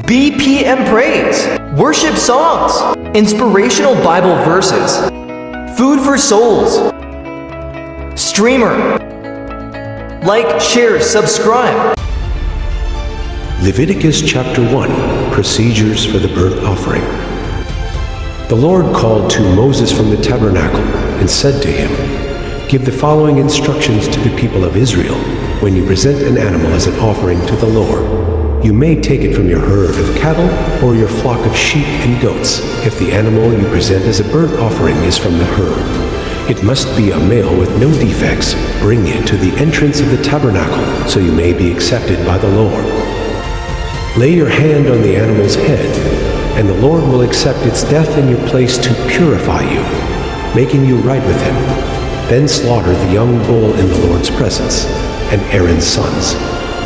BPM praise, worship songs, inspirational Bible verses, food for souls, streamer. Like, share, subscribe. Leviticus chapter 1, Procedures for the Burnt Offering. The Lord called to Moses from the tabernacle and said to him, "Give the following instructions to the people of Israel when you present an animal as an offering to the Lord. You may take it from your herd of cattle or your flock of sheep and goats. If the animal you present as a burnt offering is from the herd, it must be a male with no defects. Bring it to the entrance of the tabernacle so you may be accepted by the Lord. Lay your hand on the animal's head, and the Lord will accept its death in your place to purify you, making you right with him. Then slaughter the young bull in the Lord's presence, and Aaron's sons,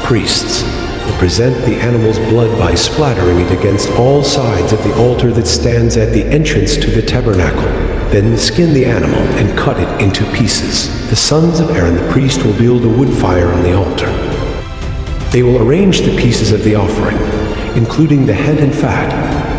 priests, will present the animal's blood by splattering it against all sides of the altar that stands at the entrance to the tabernacle. Then skin the animal and cut it into pieces. The sons of Aaron the priest will build a wood fire on the altar. They will arrange the pieces of the offering, including the head and fat,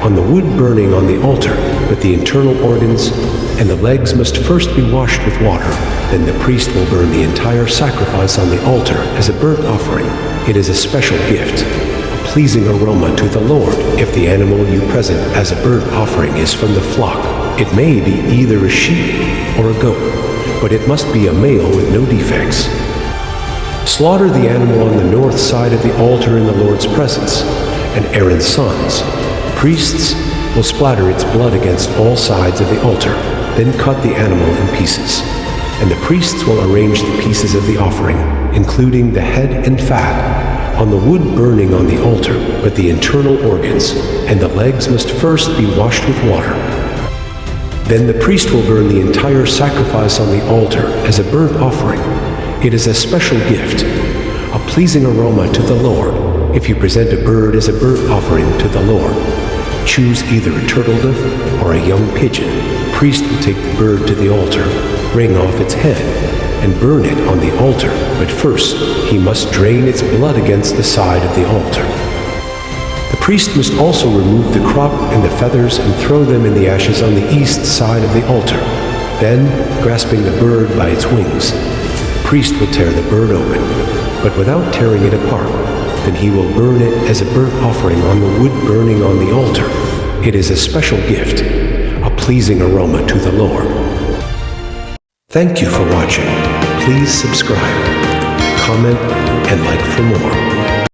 on the wood burning on the altar, but the internal organs and the legs must first be washed with water. Then the priest will burn the entire sacrifice on the altar as a burnt offering. It is a special gift, a pleasing aroma to the Lord. If the animal you present as a burnt offering is from the flock, it may be either a sheep or a goat, but it must be a male with no defects. Slaughter the animal on the north side of the altar in the Lord's presence, and Aaron's sons, priests, will splatter its blood against all sides of the altar. Then cut the animal in pieces, and the priests will arrange the pieces of the offering, including the head and fat, on the wood burning on the altar, but the internal organs and the legs must first be washed with water. Then the priest will burn the entire sacrifice on the altar as a burnt offering. It is a special gift, a pleasing aroma to the Lord. If you present a bird as a burnt offering to the Lord, choose either a turtle dove or a young pigeon. The priest will take the bird to the altar, wring off its head, and burn it on the altar, but first he must drain its blood against the side of the altar. The priest must also remove the crop and the feathers and throw them in the ashes on the east side of the altar. Then, grasping the bird by its wings, the priest will tear the bird open, but without tearing it apart. Then he will burn it as a burnt offering on the wood burning on the altar. It is a special gift, a pleasing aroma to the Lord. Thank you for watching. Please subscribe, comment, and like for more.